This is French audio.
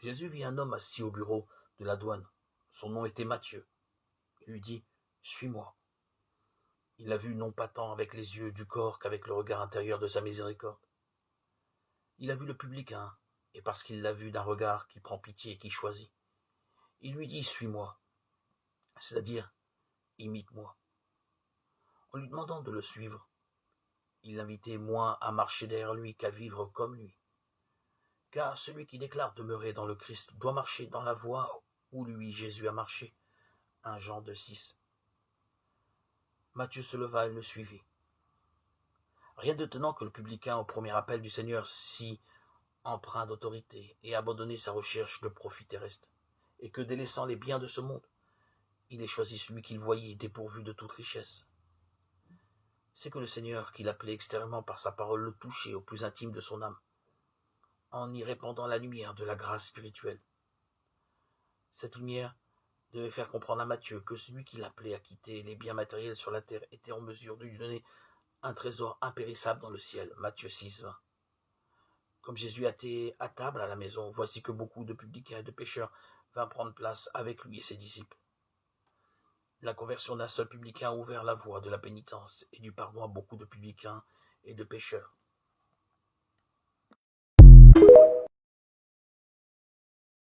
Jésus vit un homme assis au bureau de la douane. Son nom était Matthieu. Il lui dit « Suis-moi ». Il l'a vu non pas tant avec les yeux du corps qu'avec le regard intérieur de sa miséricorde. Il a vu le publicain, et parce qu'il l'a vu d'un regard qui prend pitié et qui choisit, il lui dit « Suis-moi », c'est-à-dire « Imite-moi ». En lui demandant de le suivre, il l'invitait moins à marcher derrière lui qu'à vivre comme lui. Car celui qui déclare demeurer dans le Christ doit marcher dans la voie où lui, Jésus, a marché. 1 Jean 2,6. Matthieu se leva et le suivit. Rien d'étonnant que le publicain, au premier appel du Seigneur, si empreint d'autorité et abandonné sa recherche de profit terrestre, et que, délaissant les biens de ce monde, il ait choisi celui qu'il voyait dépourvu de toute richesse. C'est que le Seigneur, qui l'appelait extérieurement par sa parole, le touchait au plus intime de son âme, en y répandant la lumière de la grâce spirituelle. Cette lumière devait faire comprendre à Matthieu que celui qui l'appelait à quitter les biens matériels sur la terre était en mesure de lui donner un trésor impérissable dans le ciel. Matthieu 6, 20. Comme Jésus était à table à la maison, voici que beaucoup de publicains et de pécheurs vinrent prendre place avec lui et ses disciples. La conversion d'un seul publicain a ouvert la voie de la pénitence et du pardon à beaucoup de publicains et de pécheurs.